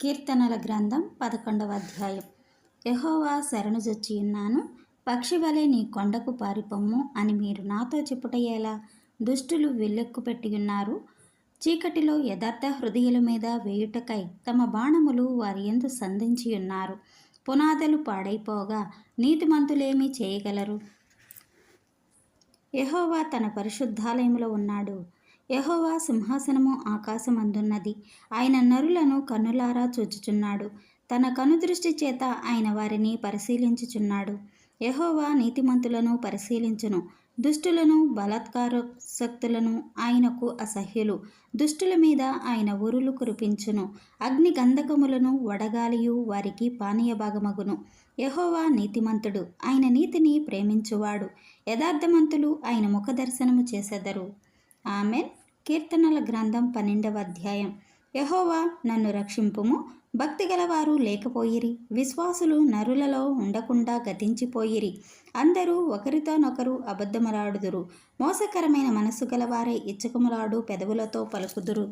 కీర్తనల గ్రంథం 11వ అధ్యాయం. యెహోవా శరణుజొచ్చియున్నాను, పక్షివలె నీ కొండకు పారిపొమ్ము అని మీరు నాతో చెప్పుటయేలా? దుష్టులు విల్లెక్కుపెట్టియున్నారు, చీకటిలో యథార్థ హృదయుల మీద వేయుటకై తమ బాణములు వారి యందు సంధించియున్నారు. పునాదులు పాడైపోగా నీతిమంతులేమి చేయగలరు? యెహోవా తన పరిశుద్ధాలయములో ఉన్నాడు. యెహోవా సింహాసనము ఆకాశమందున్నది. ఆయన నరులను కన్నులారా చూచుచున్నాడు. తన కనుదృష్టి చేత ఆయన వారిని పరిశీలించుచున్నాడు. యెహోవా నీతిమంతులను పరిశీలించును, దుష్టులను బలాత్కారశక్తులను ఆయనకు అసహ్యులు. దుష్టుల మీద ఆయన ఉరులు కురిపించును, అగ్ని గంధకములను వడగాలియు వారికి పానీయ భాగమగును. యెహోవా నీతిమంతుడు, ఆయన నీతిని ప్రేమించువాడు. యథార్థమంతులు ఆయన ముఖదర్శనము చేసెదరు. ఆమెన్. కీర్తనల గ్రంథం 12వ అధ్యాయం. యెహోవా నన్ను రక్షింపుము, భక్తి గలవారు లేకపోయిరి, విశ్వాసులు నరులలో ఉండకుండా గతించిపోయిరి. అందరూ ఒకరితోనొకరు అబద్ధములాడుదురు, మోసకరమైన మనస్సు గలవారై ఇచ్చకములాడు పెదవులతో పలుకుదురు.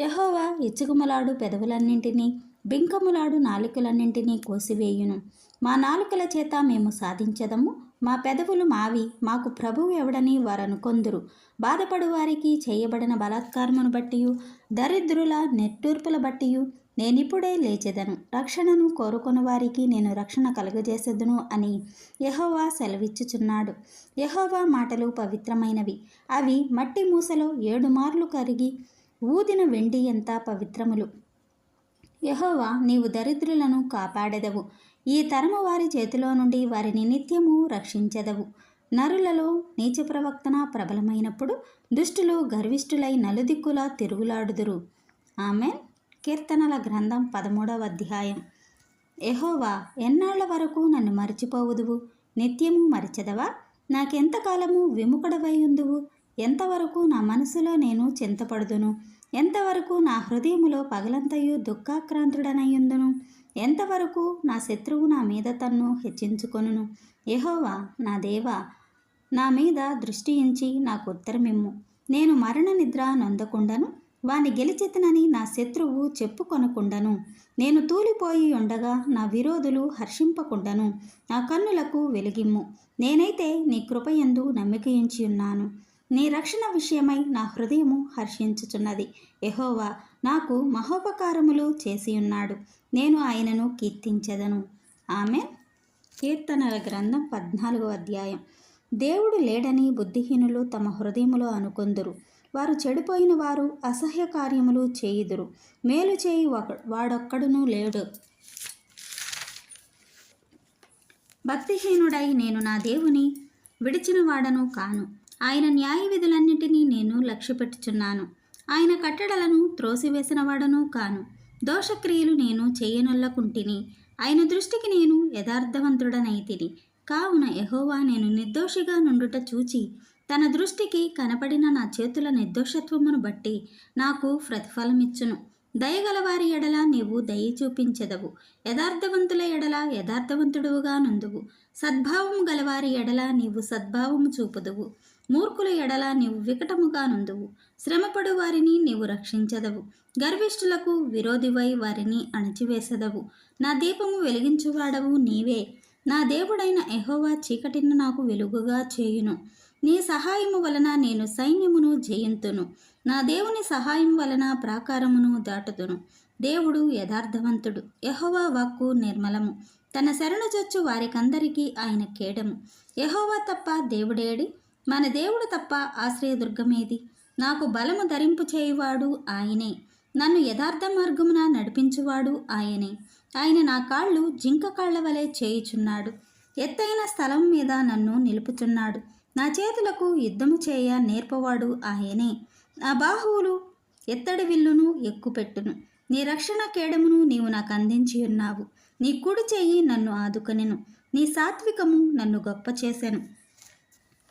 యెహోవా ఇచ్చకములాడు పెదవులన్నింటినీ, బింకములాడు నాలుకలన్నింటినీ కోసివేయును. మా నాలుకల చేత మేము సాధించెదము, మా పెదవులు మావి, మాకు ప్రభువు ఎవడని వారనుకొందురు. బాధపడు వారికి చేయబడిన బలాత్కారమును బట్టియు దరిద్రుల నిట్టూర్పుల బట్టియు నేనిప్పుడే లేచెదను. రక్షణను కోరుకుని వారికి నేను రక్షణ కలుగజేసెదను అని యెహోవా సెలవిచ్చుచున్నాడు. యెహోవా మాటలు పవిత్రమైనవి, అవి మట్టి మూసలో 7 మార్లు కరిగి ఊదిన వెండి ఎంత పవిత్రములు. యెహోవా, నీవు దరిద్రులను కాపాడెదవు, ఈ తరము వారి చేతిలో నుండి వారిని నిత్యము రక్షించెదవు. నరులలో నీచ ప్రవక్తన ప్రబలమైనప్పుడు దుష్టులు గర్విష్ఠులై నలుదిక్కులా తిరుగులాడుదురు. ఆమెన్. కీర్తనల గ్రంథం 13వ అధ్యాయం. యెహోవా, ఎన్నాళ్ల వరకు నన్ను మరచిపోవుదువు? నిత్యము మరచెదవా? నాకెంతకాలము విముఖుడవై ఉందువు? ఎంతవరకు నా మనసులో నేను చింతపడుదును? ఎంతవరకు నా హృదయములో పగలంతయు దుఃఖాక్రాంతుడనయ్యుందును? ఎంతవరకు నా శత్రువు నా మీద తన్ను హెచ్చించుకొనును? యెహోవా నా దేవా, నా మీద దృష్టి ఉంచి నాకు ఉత్తరమిమ్ము. నేను మరణ నిద్ర నొందకుండను, వాని గెలిచెతనని నా శత్రువు చెప్పుకొనకుండను. నేను తూలిపోయి ఉండగా నా విరోధులు హర్షింపకుండను. నా కన్నులకు వెలిగిమ్ము. నేనైతే నీ కృపయందు నమ్మికయుంచి ఉన్నాను. నీ రక్షణ విషయమై నా హృదయము హర్షించుచున్నది. యెహోవా నాకు మహోపకారములు చేసియున్నాడు, నేను ఆయనను కీర్తించెదను. ఆమె. కీర్తనల గ్రంథం 14వ అధ్యాయం. దేవుడు లేడని బుద్ధిహీనులు తమ హృదయములో అనుకొందురు. వారు చెడిపోయిన వారు అసహ్య కార్యములు చేయుదురు. మేలు చేయి వాడొక్కడునూ లేడు. భక్తిహీనుడై నేను నా దేవుని విడిచిన వాడను కాను. ఆయన న్యాయ విధులన్నింటినీ నేను లక్ష్యపెట్టుచున్నాను. ఆయన కట్టడలను త్రోసివేసిన వాడను కాను. దోషక్రియలు నేను చేయనొల్లకుంటిని. ఆయన దృష్టికి నేను యథార్థవంతుడనైతిని. కావున యెహోవా నేను నిర్దోషిగా నుండుట చూచి తన దృష్టికి కనపడిన నా చేతుల నిర్దోషత్వమును బట్టి నాకు ప్రతిఫలమిచ్చును. దయగలవారి ఎడల నీవు దయ చూపించెదవు, యథార్థవంతుల ఎడల యథార్థవంతుడుగా నుందువు. సద్భావము గలవారి ఎడల నీవు సద్భావము చూపుదువు. మూర్ఖుల ఎడల నీవు వికటముగా నుందువు. శ్రమపడు వారిని నీవు రక్షించదవు. గర్విష్ఠులకు విరోధివై వారిని అణచివేసెదవు. నా దీపము వెలిగించువాడవు నీవే. నా దేవుడైన యెహోవా చీకటిని నాకు వెలుగుగా చేయును. నీ సహాయము వలన నేను సైన్యమును జయింతును. నా దేవుని సహాయం వలన ప్రాకారమును దాటుదును. దేవుడు యథార్థవంతుడు, యెహోవా వాక్కు నిర్మలము. తన శరణుజొచ్చు వారికందరికీ ఆయన కేడము. యెహోవా తప్ప దేవుడేడి? మన దేవుడు తప్ప ఆశ్రయదుర్గమేది? నాకు బలము ధరింపు చేయువాడు ఆయనే, నన్ను యథార్థ మార్గమున నడిపించువాడు ఆయనే. ఆయన నా కాళ్ళు జింక కాళ్ల వలె చేయుచున్నాడు, ఎత్తైన స్థలం మీద నన్ను నిలుపుచున్నాడు. నా చేతులకు యుద్ధము చేయ నేర్పవాడు ఆయనే. నా బాహువులు ఎత్తడి విల్లును ఎక్కుపెట్టును. నీ రక్షణ కేడమును నీవు నాకు అందించి ఉన్నావు. నీ కుడి చెయ్యి నన్ను ఆదుకొనెను. నీ సాత్వికము నన్ను గొప్ప చేసెను.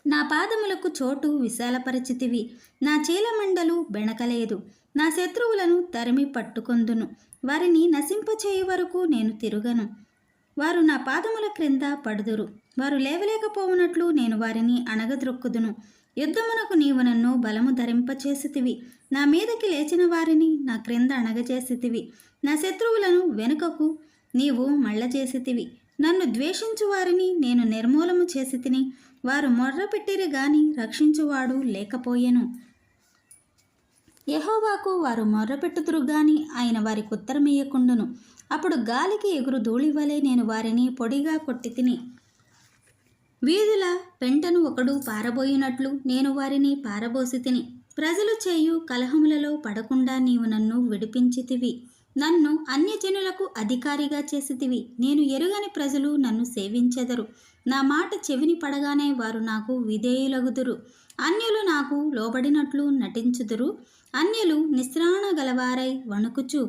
నా పాదములకు చోటు విశాలపరిచితివి. నా చీలమండలు బెణకలేదు. నా శత్రువులను తరిమి పట్టుకొందును. వారిని నశింపచేయ వరకు నేను తిరుగను. వారు నా పాదముల క్రింద పడుదురు. వారు లేవలేకపోవునట్లు నేను వారిని అణగద్రొక్కుదును. యుద్ధమునకు నీవు నన్ను బలము ధరింపచేసితివి. నా మీదకి లేచిన వారిని నా క్రింద అణగచేసితివి. నా శత్రువులను వెనుకకు నీవు మళ్ళచేసితివి. నన్ను ద్వేషించు వారిని నేను నిర్మూలము చేసి తిని. వారు మొర్రపెట్టిరి గాని రక్షించువాడు లేకపోయెను. యెహోవాకు వారు మొర్రపెట్టుదురు గాని ఆయన వారికి ఉత్తరమియ్యకుండును. అప్పుడు గాలికి ఎగురు ధూళివలే నేను వారిని పొడిగా కొట్టి తిని. వీధుల పెంటను ఒకడు పారబోయినట్లు నేను వారిని పారబోసి తిని. ప్రజలు చేయు కలహములలో పడకుండా నీవు నన్ను విడిపించితివి. నన్ను అన్యజనులకు అధికారిగా చేసితివి. నేను ఎరుగని ప్రజలు నన్ను సేవించెదరు. నా మాట చెవిని పడగానే వారు నాకు విధేయులగుదురు. అన్యులు నాకు లోబడినట్లు నటించుదురు. అన్యులు నిస్త్రాణ గలవారై వణుకుచు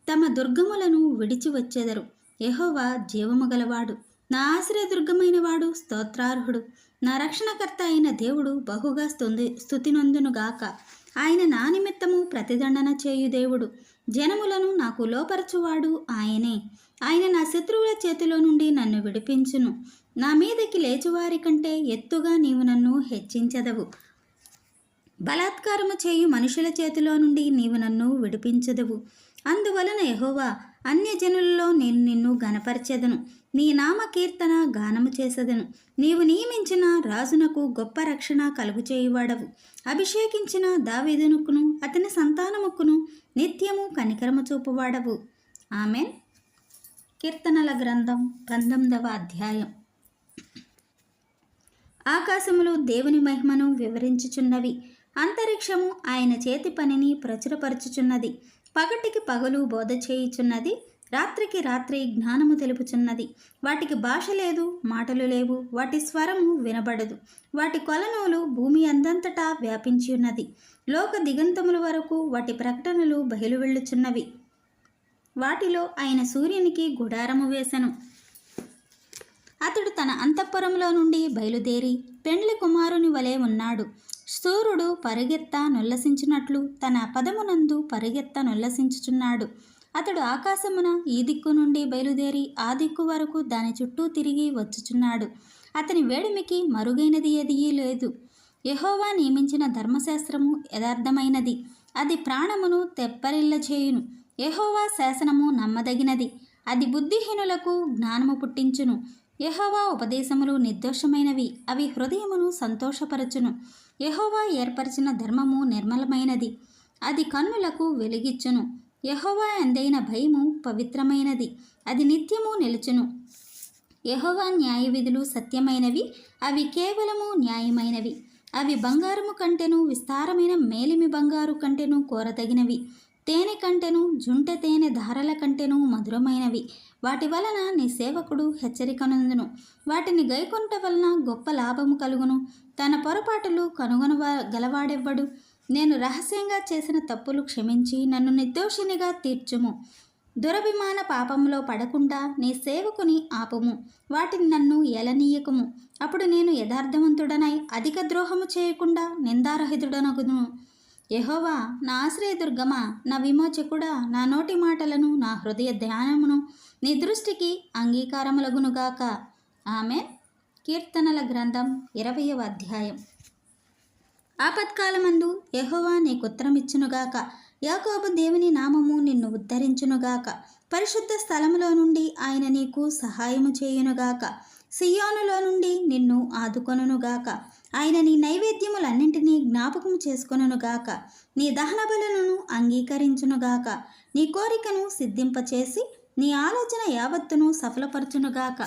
తమ దుర్గములను విడిచి వచ్చెదరు. యెహోవా జీవము గలవాడు, నా ఆశ్రయదుర్గమైన వాడు స్తోత్రార్హుడు. నా రక్షణకర్త అయిన దేవుడు బహుగా స్తుతినొందునుగాక. ఆయన నా నిమిత్తము ప్రతిదండన చేయు దేవుడు. జనములను నాకు లోపరచువాడు ఆయనే. ఆయన నా శత్రువుల చేతిలో నుండి నన్ను విడిపించును. నా మీదకి లేచువారి కంటే ఎత్తుగా నీవు నన్ను హెచ్చించెదవు. బలాత్కారము చేయు మనుషుల చేతిలో నుండి నీవు నన్ను విడిపించెదవు. అందువలన యెహోవా, అన్యజనులలో నేను నిన్ను గణపరచెదను. నీ నామ కీర్తన గానము చేసెదను. నీవు నియమించిన రాజునకు గొప్ప రక్షణ కలుగు చేయువాడవు. అభిషేకించిన దావీదునుకును అతని సంతానముకును నిత్యము కనికరము చూపువాడవు. ఆమెన్. కీర్తనల గ్రంథం 19వ అధ్యాయం. ఆకాశములు దేవుని మహిమను వివరించుచున్నవి. అంతరిక్షము ఆయన చేతి పనిని ప్రచురపరచుచున్నది. పగటికి పగలు బోధ చేయుచున్నది. రాత్రికి రాత్రి జ్ఞానము తెలుపుచున్నది. వాటికి భాష లేదు, మాటలు లేవు. వాటి స్వరము వినబడదు. వాటి కొలనూలు భూమి అందంతటా వ్యాపించి ఉన్నది. లోక దిగంతముల వరకు వాటి ప్రకటనలు బయలు వెళ్ళుచున్నవి. వాటిలో ఆయన సూర్యునికి గుడారము వేసెను. అతడు తన అంతఃపురంలో నుండి బయలుదేరి పెండ్లి కుమారుని వలె ఉన్నాడు. సూర్యుడు పరుగెత్త నొల్లసించినట్లు తన పదమునందు పరుగెత్త నొల్లసించుచున్నాడు. అతడు ఆకాశమున ఈ దిక్కు నుండి బయలుదేరి ఆ దిక్కు వరకు దాని చుట్టూ తిరిగి వచ్చుచున్నాడు. అతని వేడిమికి మరుగైనది ఏదీ లేదు. యెహోవా నియమించిన ధర్మశాస్త్రము యథార్థమైనది. అది ప్రాణమును తెప్పరిల్ల చేయును. యెహోవా శాసనము నమ్మదగినది. అది బుద్ధిహీనులకు జ్ఞానము పుట్టించును. యెహోవా ఉపదేశములు నిర్దోషమైనవి. అవి హృదయమును సంతోషపరచును. యెహోవా ఏర్పరిచిన ధర్మము నిర్మలమైనది. అది కన్నులకు వెలుగిచ్చును. యెహోవా అందైన భయము పవిత్రమైనది. అది నిత్యము నిలుచును. యెహోవా న్యాయవిధులు సత్యమైనవి. అవి కేవలము న్యాయమైనవి. అవి బంగారము కంటెను విస్తారమైన మేలిమి బంగారు కంటెను కోరదగినవి. తేనె కంటెను జుంటె తేనె ధారల కంటెను మధురమైనవి. వాటి వలన నీ సేవకుడు హెచ్చరికనందును. వాటిని గైకొనుట వలన గొప్ప లాభము కలుగును. తన పొరపాటులు గలవాడెవ్వడు. నేను రహస్యంగా చేసిన తప్పులు క్షమించి నన్ను నిర్దోషినిగా తీర్చుము. దురభిమాన పాపంలో పడకుండా నీ సేవకుని ఆపుము. వాటిని నన్ను ఎలనీయకుము. అప్పుడు నేను యథార్థవంతుడనై అధిక ద్రోహము చేయకుండా నిందారహితుడనగును. యెహోవా నా ఆశ్రయదుర్గమా, నా విమోచకుడా, నా నోటి మాటలను నా హృదయ ధ్యానమును నీ దృష్టికి అంగీకారములగునుగాక. ఆమెన్. కీర్తనల గ్రంథం 20వ అధ్యాయం. ఆపత్కాలమందు యెహోవా నీకుత్తరమిచ్చునుగాక. యాకోబు దేవుని నామము నిన్ను ఉద్ధరించునుగాక. పరిశుద్ధ స్థలములో నుండి ఆయన నీకు సహాయము చేయునుగాక. సియోనులో నుండి నిన్ను ఆదుకొనుగాక. ఆయన నీ నైవేద్యములన్నింటినీ జ్ఞాపకం చేసుకొనుగాక. నీ దహన బలులను అంగీకరించునుగాక. నీ కోరికను సిద్ధింపచేసి నీ ఆలోచన యావత్తును సఫలపరచునుగాక.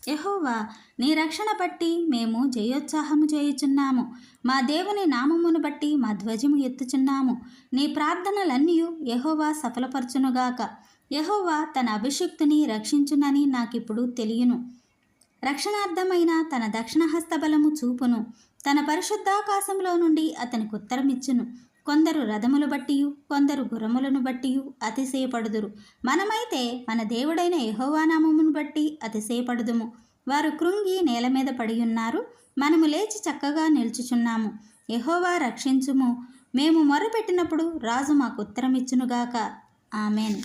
యెహోవా, నీ రక్షణ బట్టి మేము జయోత్సాహము చేయుచున్నాము. మా దేవుని నామమును బట్టి మా ధ్వజము ఎత్తుచున్నాము. నీ ప్రార్థనలన్నీయు యెహోవా సఫలపరచునుగాక. యెహోవా తన అభిషిక్తుని రక్షించునని నాకిప్పుడు తెలియను. రక్షణార్థమైన తన దక్షిణ హస్తబలము చూపును. తన పరిశుద్ధాకాశంలో నుండి అతనికి ఉత్తరమిచ్చును. కొందరు రథములు బట్టియు కొందరు గుర్రములను బట్టియు అతిశయపడుదురు. మనమైతే మన దేవుడైన యెహోవా నామమును బట్టి అతిశయపడుదుము. వారు కృంగి నేల మీద పడియున్నారు. మనము లేచి చక్కగా నిల్చుచున్నాము. యెహోవా రక్షించుము. మేము మొరపెట్టినప్పుడు రాజు మాకు ఉత్తరమిచ్చునుగాక. ఆమెన్.